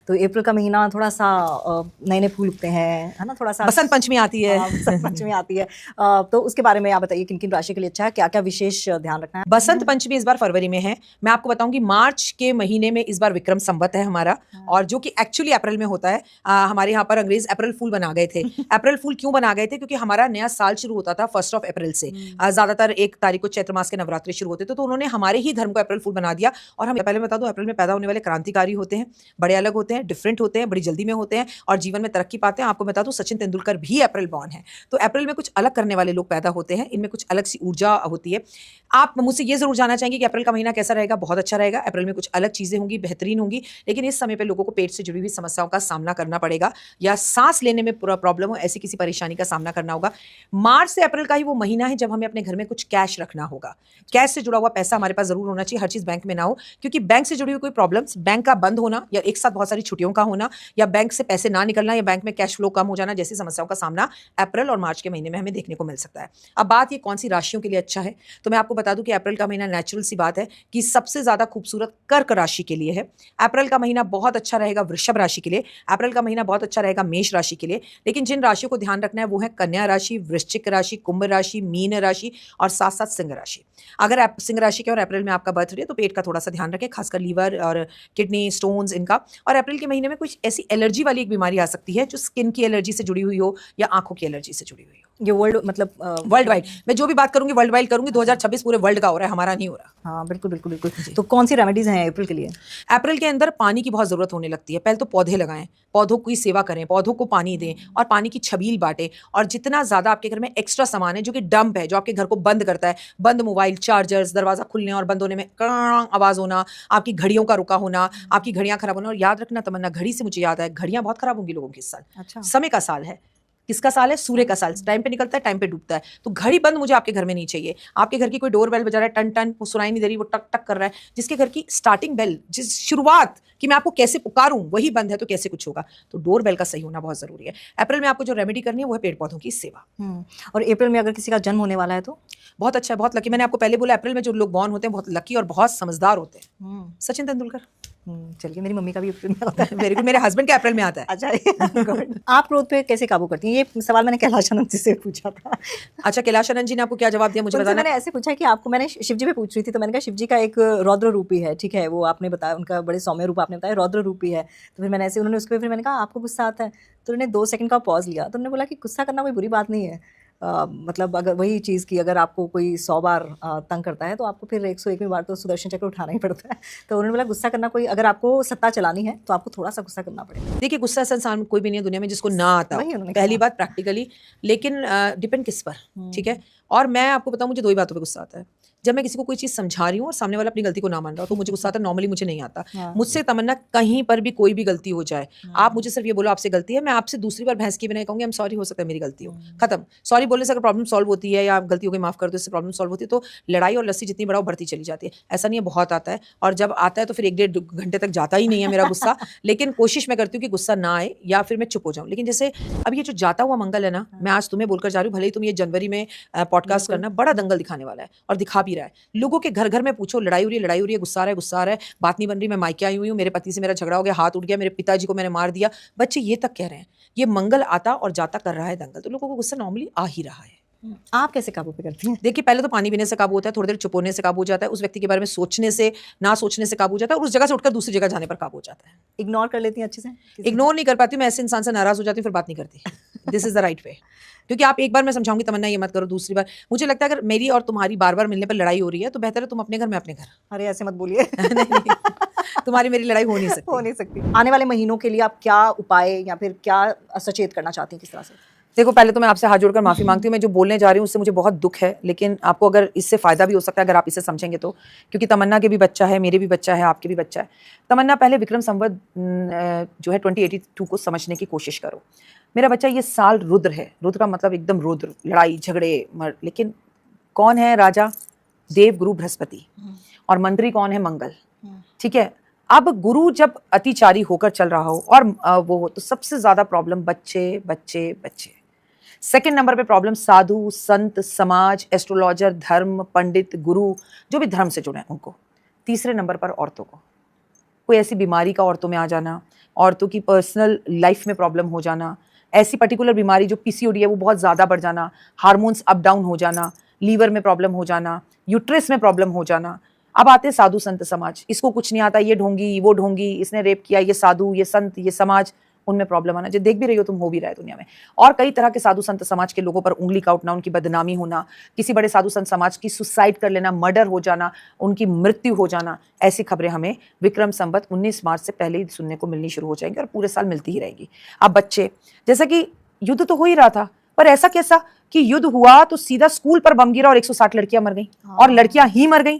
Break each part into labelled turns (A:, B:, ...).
A: तो अप्रैल का महीना थोड़ा सा नए नए फूल उगते हैं, है ना, थोड़ा सा
B: बसंत पंचमी आती है।
A: बसंत पंचमी आती है। तो उसके बारे में आप बताइए किन किन राशि के लिए अच्छा है, क्या क्या विशेष ध्यान रखना है?
B: बसंत पंचमी इस बार फरवरी में है। मैं आपको बताऊंगी मार्च के महीने में इस बार विक्रम संवत है हमारा, और जो कि एक्चुअली अप्रैल में होता है। हमारे यहाँ पर अंग्रेज अप्रैल फूल बना गए थे। अप्रैल फूल क्यों बना गए थे? क्योंकि हमारा नया साल शुरू होता था 1 अप्रैल से। ज्यादातर 1 तारीख को चैत्र मास के नवरात्रि शुरू होते थे, तो उन्होंने हमारे ही धर्म को अप्रैल फूल बना दिया। और हम पहले बता दो, अप्रैल में पैदा होने वाले क्रांतिकारी होते हैं, बड़े अलग होते हैं, डिफरेंट होते हैं, बड़ी जल्दी में होते हैं और जीवन में तरक्की पाते हैं। आपको बता दूं सचिन तेंदुलकर भी अप्रैल बॉर्न है। तो अप्रैल में कुछ अलग करने वाले लोग पैदा होते हैं, इनमें कुछ अलग सी ऊर्जा होती है। आप मुझसे ये जरूर जानना चाहेंगे कि अप्रैल का महीना कैसा रहेगा? बहुत अच्छा रहेगा। अप्रैल में कुछ अलग चीजें होंगी, बेहतरीन होंगी, लेकिन इस समय पे लोगों को पेट से जुड़ी हुई समस्याओं का सामना करना पड़ेगा, या सांस लेने में पूरा प्रॉब्लम हो, ऐसी किसी परेशानी का सामना करना होगा। मार्च से अप्रैल का ही वो महीना है जब हमें अपने घर में कुछ कैश रखना होगा। कैश से जुड़ा हुआ पैसा हमारे पास जरूर होना चाहिए, हर चीज बैंक में ना हो, क्योंकि बैंक से जुड़ी हुई कोई प्रॉब्लम्स, बैंक का बंद होना या एक साथ बहुत सारी छुट्टियों का होना या बैंक से पैसे ना निकलना या बैंक में कैश फ्लो कम हो जाना जैसी समस्याओं का सामना अप्रैल और मार्च के महीने में हमें देखने को मिल सकता है। अब बात ये कौन सी राशियों के लिए अच्छा है, तो मैं आपको बता दूं कि अप्रैल का महीना नेचुरल सी बात है कि सबसे ज्यादा खूबसूरत कर्क राशि के लिए है। अप्रैल का महीना बहुत अच्छा रहेगा वृषभ राशि के लिए। अप्रैल का महीना बहुत अच्छा रहेगा मेष राशि के लिए। लेकिन जिन राशियों को ध्यान रखना है वो है कन्या राशि, वृश्चिक राशि, कुंभ राशि, मीन राशि और साथ साथ सिंह राशि। अगर आप सिंह राशि के और अप्रैल में आपका बर्थडे है तो पेट का थोड़ा सा ध्यान रखें, खासकर लीवर और किडनी स्टोन्स इनका। और अप्रैल के महीने में कुछ ऐसी एलर्जी वाली एक बीमारी आ सकती है जो स्किन की एलर्जी से जुड़ी हुई हो या आंखों की एलर्जी से जुड़ी हुई हो।
A: ये वर्ल्ड मतलब
B: वर्ल्ड वाइड मैं जो भी बात करूंगी वर्ल्ड वाइड करूंगी। 2026 पूरे वर्ल्ड का हो रहा है, हमारा नहीं हो रहा।
A: हाँ बिल्कुल बिल्कुल बिल्कुल। तो कौन सी रेमेडीज हैं अप्रैल के लिए?
B: अप्रैल के अंदर पानी की बहुत जरूरत होने लगती है। पहले तो पौधे लगाएं, पौधों की सेवा करें, पौधों को पानी दें और पानी की छबील बांटें। और जितना ज्यादा आपके घर में एक्स्ट्रा सामान है जो कि डंप है, जो आपके घर को बंद करता है, बंद मोबाइल चार्जर्स, दरवाजा खुलने और बंद होने में कड़ांग आवाज होना, आपकी घड़ियों का रुका होना, आपकी घड़ियां खराब होना। और याद रखना तमन्ना, घड़ी से मुझे याद है घड़ियां बहुत खराब होंगी लोगों के इस साल।
A: अच्छा।
B: समय का साल है। किसका साल है? सूर्य का साल। टाइम पे निकलता है, टाइम पे डूबता है। तो घड़ी बंद मुझे आपके घर में नहीं चाहिए। आपके घर की कोई डोर बेल बजा रहा है, टन टन, वो सुनाई नहीं दे रही, वो टक टक कर रहा है, जिसके घर की स्टार्टिंग बेल, जिस शुरुआत कि मैं आपको कैसे पुकारूं वही बंद है, तो कैसे कुछ होगा? तो डोर बेल का सही होना बहुत जरूरी है। अप्रैल में आपको जो रेमेडी करनी है वो है पेड़ पौधों की सेवा।
A: और अप्रैल में अगर किसी का जन्म होने वाला है तो
B: बहुत अच्छा है, बहुत लकी। मैंने आपको पहले बोला अप्रैल में जो लोग बॉर्न होते हैं बहुत लकी और बहुत समझदार होते हैं। सचिन तेंदुलकर।
A: चलिए, मेरी मम्मी का भी अप्रैल में होता है।
B: Very good. मेरे हस्बैंड का अप्रैल में आता है।
A: अच्छा गुड। आप क्रोध पे कैसे काबू करती हैं? ये सवाल मैंने कैलाश आनंद जी से पूछा था।
B: अच्छा, कैलाश आनंद जी ने आपको क्या जवाब दिया मुझे बताना।
A: मैंने ऐसे पूछा कि आपको, मैंने शिव जी पे पूछ रही थी तो मैंने कहा शिव जी का एक रौद्र रूप ही है, ठीक है, वो आपने बताया, उनका बड़े सौम्य रूप आपने बताया, रौद्र रूप ही है। तो फिर मैंने ऐसे, उन्होंने उसके फिर मैंने कहा आपको गुस्सा आता है, तो उन्होंने 2 सेकंड का पॉज लिया, तो उन्होंने बोला कि गुस्सा करना कोई बुरी बात नहीं है। मतलब अगर वही चीज़ की अगर आपको कोई 100 बार तंग करता है तो आपको फिर 101वें बार तो सुदर्शन चक्र उठाना ही पड़ता है। तो उन्होंने बोला गुस्सा करना कोई, अगर आपको सत्ता चलानी है तो आपको थोड़ा सा गुस्सा करना पड़ेगा।
B: देखिए, गुस्सा ऐसा इंसान कोई भी नहीं है दुनिया में जिसको ना आता हो, पहली बात प्रैक्टिकली, लेकिन डिपेंड किस पर, ठीक है। और मैं आपको बताऊं, मुझे 2 ही बातों पे गुस्सा आता है। जब मैं किसी को कोई चीज़ समझा रही हूँ और सामने वाला अपनी गलती को ना मान रहा हो तो मुझे गुस्सा आता है। नॉर्मली मुझे नहीं आता। मुझसे तमन्ना कहीं पर भी कोई भी गलती हो जाए, आप मुझे सिर्फ ये बोलो आपसे गलती है, मैं आपसे दूसरी बार भैंस की भी नहीं कहूँगी आई एम सॉरी, हो सकता है मेरी गलती हो, खत्म। सॉरी बोलने से अगर प्रॉब्लम सॉल्व होती है या गलती हो गई माफ कर दो, इससे प्रॉब्लम सॉल्व होती है, तो लड़ाई और लस्सी जितनी बढ़ाओ बढ़ती चली जाती है। ऐसा नहीं है, बहुत आता है, और जब आता है तो फिर 1-1.5 घंटे तक जाता ही नहीं है मेरा गुस्सा। लेकिन कोशिश मैं करती हूँ कि गुस्सा ना आए या फिर मैं चुप हो जाऊँ। लेकिन जैसे अब ये जो जाता हुआ मंगल है ना, मैं आज तुम्हें बोलकर जा रही हूँ, भले ही तुम ये जनवरी में पॉडकास्ट करना, बड़ा दंगल दिखाने वाला है और दिखा भी रहा है। लोगों के घर घर में पूछो, लड़ाई हो रही है, लड़ाई हो रही है, गुस्सा आ रहा है, बात नहीं बन रही, मैं मायके आई हुई हूँ, मेरे पति से मेरा झगड़ा हो गया, हाथ उठ गया, मेरे पिताजी को मैंने मार दिया, बच्चे ये तक कह रहे हैं। ये मंगल आता और जाता कर रहा है दंगल, तो लोगों को गुस्सा नॉर्मली आ ही रहा है।
A: आप कैसे काबू पे करती हैं?
B: देखिए, पहले तो पानी पीने से काबू होता है, थोड़ी देर चुप होने से काबू हो जाता है, उस व्यक्ति के बारे में सोचने से, ना सोचने से काबू हो जाता है, और उस जगह से उठकर दूसरी जगह जाने पर काबू हो जाता है।
A: इग्नोर कर लेती हैं अच्छे से?
B: इग्नोर नहीं कर पाती, मैं ऐसे इंसान से नाराज हो जाती हूँ, फिर बात नहीं करती। This is the right way. क्योंकि आप एक बार मैं समझाऊंगी तमन्ना ये मत करो, दूसरी बार मुझे लगता है अगर मेरी और तुम्हारी बार बार मिलने पर लड़ाई हो रही है तो बेहतर है तुम अपने घर में अपने घर।
A: अरे ऐसे मत बोलिए।
B: नहीं, तुम्हारी मेरी लड़ाई हो नहीं सकती।
A: हो नहीं सकती। आने वाले महीनों के लिए आप क्या उपाय या फिर क्या सचेत करना चाहती हैं, किस तरह से?
B: देखो, पहले तो मैं आपसे हाथ जोड़कर माफी मांगती हूँ, मैं जो बोलने जा रही हूँ उससे मुझे बहुत दुख है, लेकिन आपको अगर इससे फायदा भी हो सकता है अगर आप इसे समझेंगे तो, क्योंकि तमन्ना के भी बच्चा है, मेरे भी बच्चा है, आपके भी बच्चा है। तमन्ना, पहले विक्रम संवत जो है 2082 को समझने की कोशिश करो। मेरा बच्चा, ये साल रुद्र है, रुद्र का मतलब एकदम रुद्र, लड़ाई झगड़े लेकिन कौन है राजा? देव गुरु बृहस्पति, और मंत्री कौन है? मंगल, ठीक है। अब गुरु जब अतिचारी होकर चल रहा हो और वो हो, तो सबसे ज्यादा प्रॉब्लम बच्चे बच्चे बच्चे। सेकंड नंबर पे प्रॉब्लम साधु संत समाज, एस्ट्रोलॉजर, धर्म पंडित, गुरु, जो भी धर्म से जुड़े हैं उनको। तीसरे नंबर पर औरतों को। कोई ऐसी बीमारी का औरतों में आ जाना, औरतों की पर्सनल लाइफ में प्रॉब्लम हो जाना, ऐसी पर्टिकुलर बीमारी जो पीसीओडी है वो बहुत ज़्यादा बढ़ जाना, हार्मोन्स अप डाउन हो जाना, लीवर में प्रॉब्लम हो जाना, यूट्रस में प्रॉब्लम हो जाना। अब आते साधु संत समाज, इसको कुछ नहीं आता, ये ढोंगी, वो ढोंगी, इसने रेप किया, ये साधु, ये संत, ये समाज, उनमें प्रॉब्लम आना। जो देख भी रही हो तुम, हो भी रहा है दुनिया में। और कई तरह के साधु संत समाज के लोगों पर उंगली का उठना, उनकी बदनामी होना, किसी बड़े साधु संत समाज की सुसाइड कर लेना, मर्डर हो जाना, उनकी मृत्यु हो जाना, ऐसी खबरें हमें विक्रम संवत 19 मार्च से पहले ही सुनने को मिलनी शुरू हो जाएंगी और पूरे साल मिलती ही रहेगी। अब बच्चे, जैसा कि युद्ध तो हो ही रहा था, पर ऐसा कैसा कि युद्ध हुआ तो सीधा स्कूल पर बम गिरा और 160 लड़कियां मर गईं, और लड़कियां ही मर गईं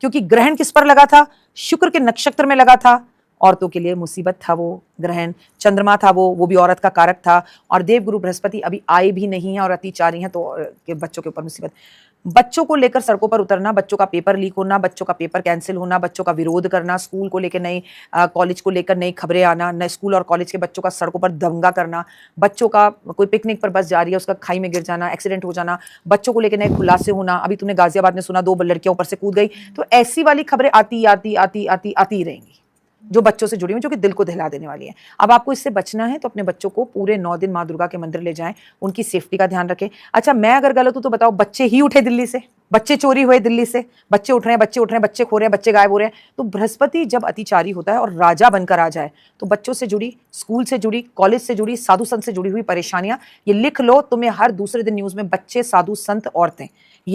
B: क्योंकि ग्रहण किस पर लगा था? शुक्र के नक्षत्र में लगा था। औरतों के लिए मुसीबत था वो ग्रहण, चंद्रमा था वो भी औरत का कारक था, और देवगुरु बृहस्पति अभी आए भी नहीं है और अतिचारी हैं, तो बच्चों के ऊपर मुसीबत। बच्चों को लेकर सड़कों पर उतरना, बच्चों का पेपर लीक होना, बच्चों का पेपर कैंसिल होना, बच्चों का विरोध करना, स्कूल को लेकर नई, कॉलेज को लेकर नई खबरें आना, नए स्कूल और कॉलेज के बच्चों का सड़कों पर दंगा करना, बच्चों का कोई पिकनिक पर बस जा रही है उसका खाई में गिर जाना, एक्सीडेंट हो जाना, बच्चों को लेकर नए खुलासे होना। अभी तुमने गाजियाबाद में सुना 2 लड़कियां ऊपर से कूद गई। तो ऐसी वाली खबरें आती आती आती आती आती रहेंगी जो बच्चों से जुड़ी हुई, जो कि दिल को दहला देने वाली है। अब आपको इससे बचना है तो अपने बच्चों को पूरे 9 दिन माँ दुर्गा के मंदिर ले जाएं, उनकी सेफ्टी का ध्यान रखें। अच्छा, मैं अगर गलत हूं तो बताओ, बच्चे ही उठे दिल्ली से, बच्चे चोरी हुए दिल्ली से, बच्चे उठ रहे हैं, बच्चे उठ रहे हैं, बच्चे खो रहे हैं, बच्चे गायब हो रहे हैं। तो बृहस्पति जब अतिचारी होता है और राजा बनकर आ जाए, तो बच्चों से जुड़ी, स्कूल से जुड़ी, कॉलेज से जुड़ी, साधु संत से जुड़ी हुई परेशानियां, ये लिख लो, तुम्हें हर दूसरे दिन न्यूज में बच्चे, साधु संत, औरतें, ये